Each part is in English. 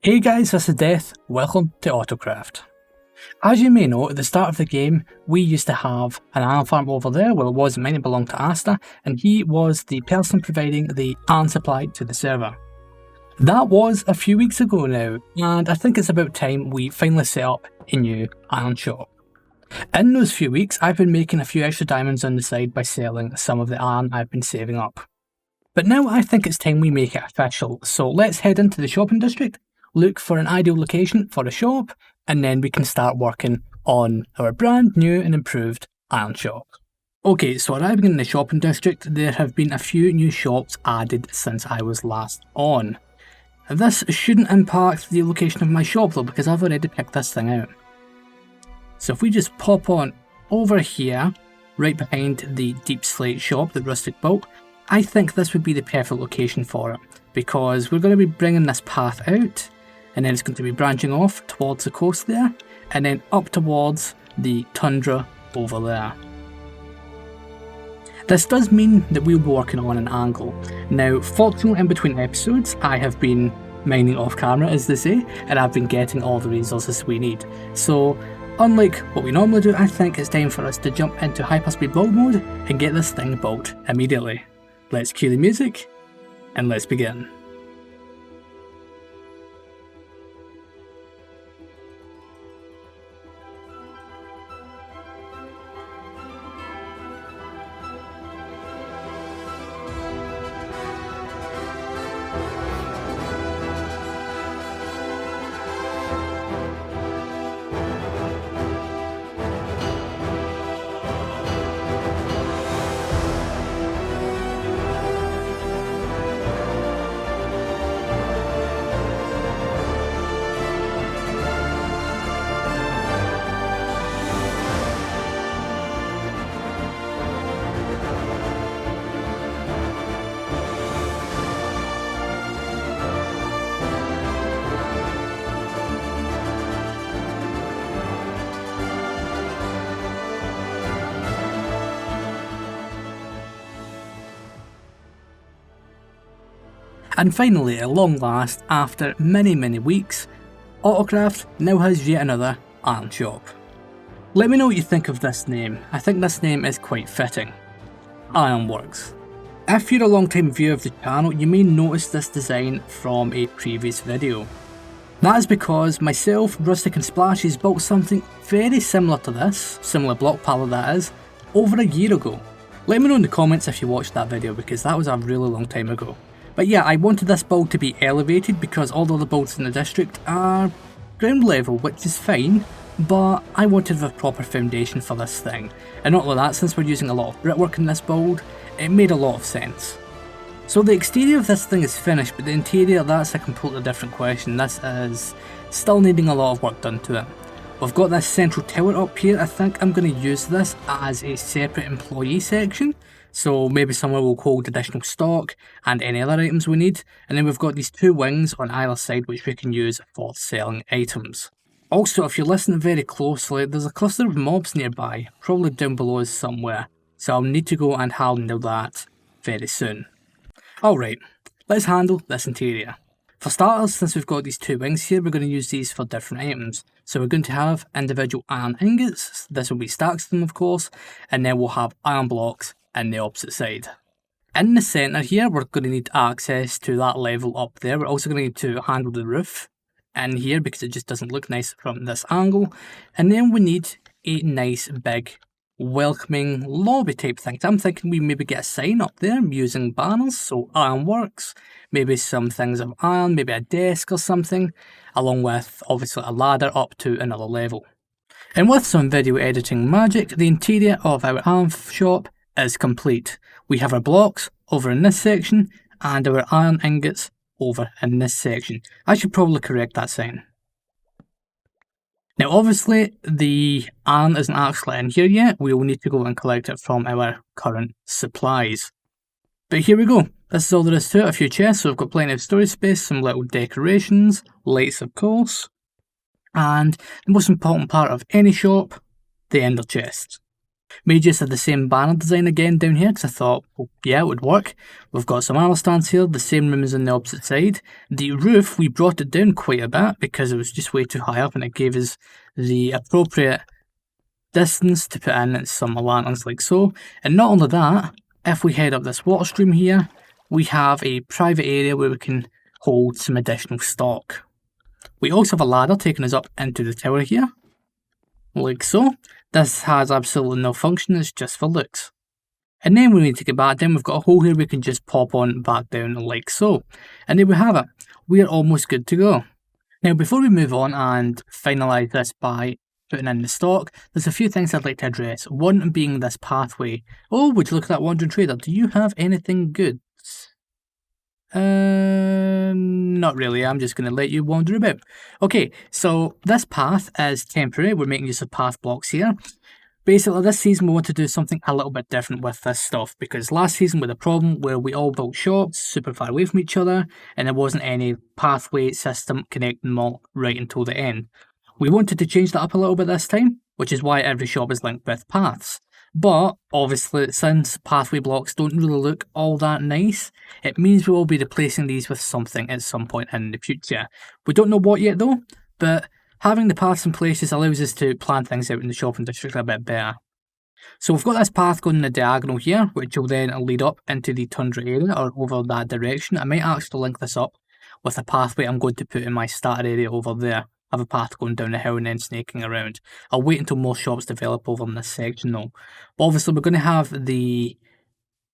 Hey guys, this is Death. Welcome to AutoCraft. As you may know, at the start of the game, we used to have an iron farm over there. Well, it was mine, it belonged to Asta, and he was the person providing the iron supply to the server. That was a few weeks ago now, and I think it's about time we finally set up a new iron shop. In those few weeks, I've been making a few extra diamonds on the side by selling some of the iron I've been saving up. But now I think it's time we make it official, so let's head into the shopping district, look for an ideal location for a shop, and then we can start working on our brand new and improved iron shop. Okay, so arriving in the shopping district, there have been a few new shops added since I was last on. This shouldn't impact the location of my shop though, because I've already picked this thing out. So if we just pop on over here, right behind the deep slate shop, the rustic boat, I think this would be the perfect location for it, because we're going to be bringing this path out, and then it's going to be branching off towards the coast there, and then up towards the tundra over there. This does mean that we'll be working on an angle. Now, fortunately, in between episodes, I have been mining off camera, as they say, and I've been getting all the resources we need. So, unlike what we normally do, I think it's time for us to jump into hyperspeed build mode and get this thing built immediately. Let's cue the music, and let's begin. And finally, at long last, after many weeks, AutoCraft now has yet another iron shop. Let me know what you think of this name. I think this name is quite fitting. Ironworks. If you're a long time viewer of the channel, you may notice this design from a previous video. That is because myself, Rustic and Splashes built something very similar to this, similar block palette that is, over a year ago. Let me know in the comments if you watched that video, because that was a really long time ago. But yeah, I wanted this build to be elevated because all the other builds in the district are ground level, which is fine, but I wanted a proper foundation for this thing. And not only that, since we're using a lot of brickwork in this build, it made a lot of sense. So the exterior of this thing is finished, but the interior, that's a completely different question. This is still needing a lot of work done to it. We've got this central tower up here. I think I'm going to use this as a separate employee section. So maybe somewhere we'll hold additional stock and any other items we need. And then we've got these two wings on either side which we can use for selling items. Also, if you listen very closely, there's a cluster of mobs nearby, probably down below us somewhere. So I'll need to go and handle that very soon. Alright, let's handle this interior. For starters, since we've got these two wings here, we're going to use these for different items. So we're going to have individual iron ingots, this will be stacks of them of course, and then we'll have iron blocks in the opposite side. In the centre here, we're going to need access to that level up there. We're also going to need to handle the roof in here because it just doesn't look nice from this angle. And then we need a nice big welcoming lobby type thing. So I'm thinking we maybe get a sign up there using banners, so Ironworks, maybe some things of iron, maybe a desk or something, along with obviously a ladder up to another level. And with some video editing magic, the interior of our iron shop is complete. We have our blocks over in this section and our iron ingots over in this section. I should probably correct that sign. Now obviously the iron isn't actually in here yet, we will need to go and collect it from our current supplies. But here we go, this is all there is to it, a few chests, so we've got plenty of storage space, some little decorations, lights of course, and the most important part of any shop, the ender chest. Made use of the same banner design again down here because I thought, well, yeah, it would work. We've got some armor stands here, the same room as on the opposite side. The roof, we brought it down quite a bit because it was just way too high up and it gave us the appropriate distance to put in some lanterns like so. And not only that, if we head up this water stream here, we have a private area where we can hold some additional stock. We also have a ladder taking us up into the tower here, like so. This has absolutely no function, it's just for looks. And then we need to get back down, we've got a hole here we can just pop on back down like so. And there we have it, we are almost good to go. Now before we move on and finalise this by putting in the stock, there's a few things I'd like to address. One being this pathway. Oh, would you look at that wandering trader, do you have anything good? Not really, I'm just going to let you wander about. Okay, so this path is temporary, we're making use of path blocks here. Basically, this season we want to do something a little bit different with this stuff, because last season we had a problem where we all built shops super far away from each other, and there wasn't any pathway system connecting them all right until the end. We wanted to change that up a little bit this time, which is why every shop is linked with paths. But obviously, since pathway blocks don't really look all that nice, it means we will be replacing these with something at some point in the future. We don't know what yet though, but having the paths in places allows us to plan things out in the shopping district a bit better. So we've got this path going in the diagonal here, which will then lead up into the tundra area or over that direction. I might actually link this up with a pathway I'm going to put in my starter area over there. I have a path going down the hill and then snaking around. I'll wait until more shops develop over in this section though. But obviously we're going to have the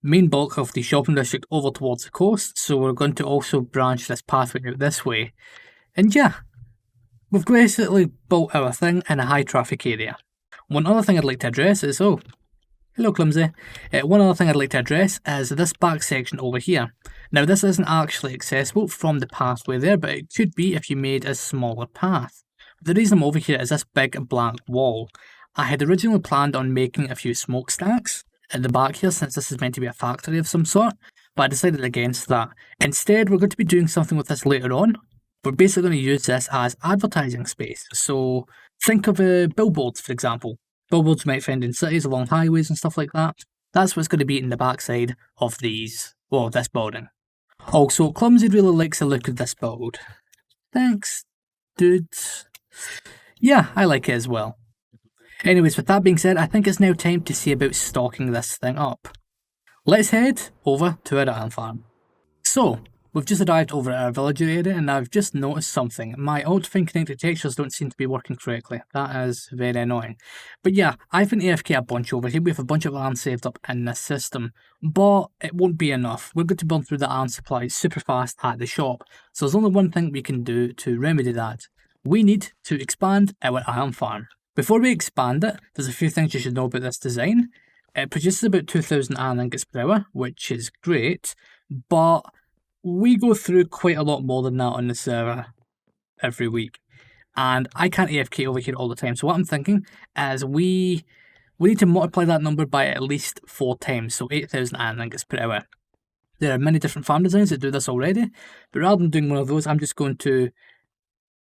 main bulk of the shopping district over towards the coast, so we're going to also branch this pathway out this way. And yeah, we've basically built our thing in a high traffic area. One other thing I'd like to address is, oh, hello Clumsy. One other thing I'd like to address is this back section over here. Now this isn't actually accessible from the pathway there, but it could be if you made a smaller path. The reason I'm over here is this big blank wall. I had originally planned on making a few smokestacks at the back here since this is meant to be a factory of some sort, but I decided against that. Instead, we're going to be doing something with this later on. We're basically going to use this as advertising space. So think of billboards, for example. Billboards you might find in cities along highways and stuff like that. That's what's going to be in the backside of this building. Also, Clumsy really likes the look of this build. Thanks, dude. Yeah, I like it as well. Anyways, with that being said, I think it's now time to see about stocking this thing up. Let's head over to our iron farm. So, we've just arrived over at our villager area and I've just noticed something. My ultra-fine connected textures don't seem to be working correctly. That is very annoying. But yeah, I've been AFK a bunch over here. We have a bunch of iron saved up in this system. But it won't be enough. We're going to burn through the iron supply super fast at the shop. So there's only one thing we can do to remedy that. We need to expand our iron farm. Before we expand it, there's a few things you should know about this design. It produces about 2,000 iron ingots per hour, which is great. But we go through quite a lot more than that on the server every week. And I can't AFK over here all the time. So what I'm thinking is we need to multiply that number by at least 4 times. So 8,000 iron ingots per hour. There are many different farm designs that do this already. But rather than doing one of those, I'm just going to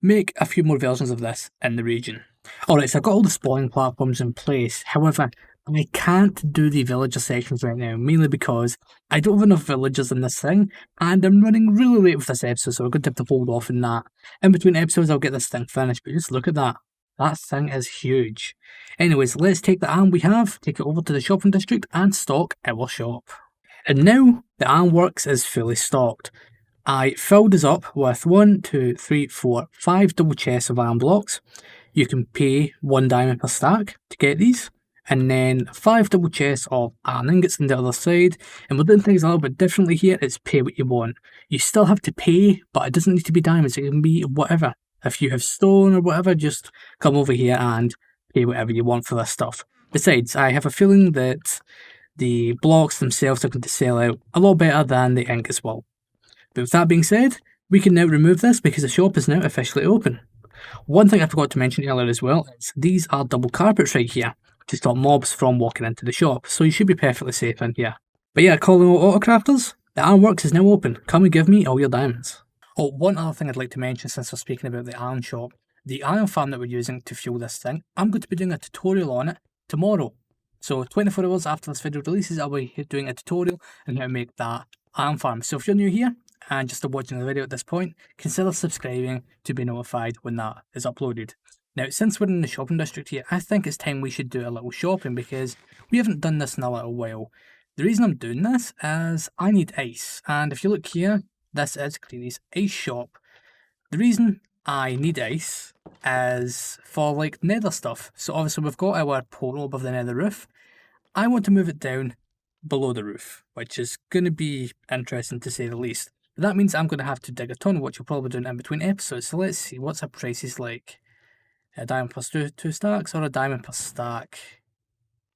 make a few more versions of this in the region. Alright, so I've got all the spawning platforms in place. However, I can't do the villager sections right now, mainly because I don't have enough villagers in this thing, and I'm running really late with this episode, so we're going to have to hold off on that. In between episodes, I'll get this thing finished, but just look at that. That thing is huge. Anyways, let's take the iron we have, take it over to the shopping district, and stock our shop. And now, the ironworks is fully stocked. I filled this up with 1, 2, 3, 4, 5 double chests of iron blocks. You can pay 1 diamond per stack to get these, and then 5 double chests of iron ingots on the other side. And we're doing things a little bit differently here. It's pay what you want. You still have to pay, but it doesn't need to be diamonds. It can be whatever. If you have stone or whatever, just come over here and pay whatever you want for this stuff. Besides, I have a feeling that the blocks themselves are going to sell out a lot better than the ingots will. But with that being said, we can now remove this because the shop is now officially open. One thing I forgot to mention earlier as well is these are double carpets right here to stop mobs from walking into the shop, so you should be perfectly safe in here. But yeah, calling all AutoCrafters, the ironworks is now open. Come and give me all your diamonds. Oh, one other thing I'd like to mention since we're speaking about the iron shop, the iron farm that we're using to fuel this thing, I'm going to be doing a tutorial on it tomorrow. So 24 hours after this video releases, I'll be doing a tutorial on how to make that iron farm. So if you're new here and just watching the video at this point, consider subscribing to be notified when that is uploaded. Now, since we're in the shopping district here, I think it's time we should do a little shopping because we haven't done this in a little while. The reason I'm doing this is I need ice, and if you look here, this is Greanie's ice shop. The reason I need ice is for like nether stuff. So obviously we've got our portal above the nether roof. I want to move it down below the roof, which is going to be interesting to say the least. But that means I'm going to have to dig a tunnel, which you'll probably do in between episodes. So let's see, what's our prices like? A diamond plus two stacks or a diamond per stack?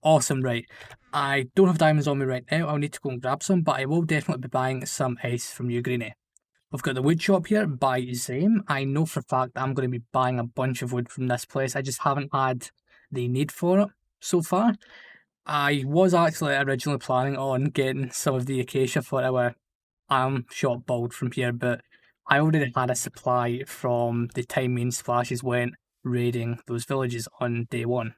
Awesome, right. I don't have diamonds on me right now. I'll need to go and grab some, but I will definitely be buying some ice from you, Greenie. We've got the wood shop here by Zame. I know for a fact that I'm going to be buying a bunch of wood from this place. I just haven't had the need for it so far. I was actually originally planning on getting some of the acacia for our shop build from here, but I already had a supply from the time main splashes went raiding those villages on day one.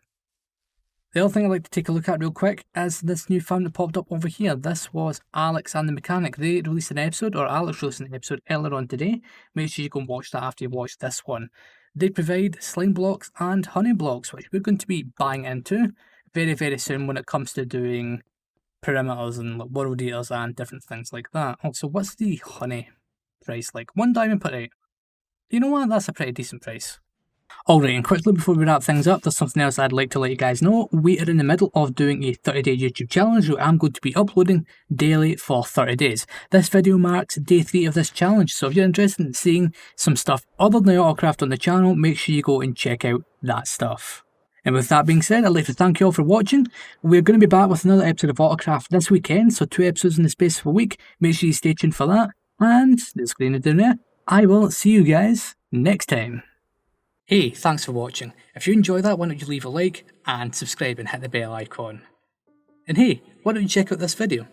The other thing I'd like to take a look at real quick is this new farm that popped up over here. This was Alex and the Mechanic. They released an episode, or Alex released an episode earlier on today. Make sure you go and watch that after you've watched this one. They provide slime blocks and honey blocks, which we're going to be buying into very, very soon when it comes to doing perimeters and like world eaters and different things like that. Also, what's the honey price like? 1 diamond per 8. You know what? That's a pretty decent price. Alright, and quickly before we wrap things up, there's something else I'd like to let you guys know. We are in the middle of doing a 30-day YouTube challenge where I'm going to be uploading daily for 30 days. This video marks day 3 of this challenge, so if you're interested in seeing some stuff other than the AutoCraft on the channel, make sure you go and check out that stuff. And with that being said, I'd like to thank you all for watching. We're going to be back with another episode of AutoCraft this weekend, so 2 episodes in the space of a week. Make sure you stay tuned for that. And there's Greenie down there. I will see you guys next time. Hey, thanks for watching. If you enjoyed that, why don't you leave a like and subscribe and hit the bell icon. And hey, why don't you check out this video?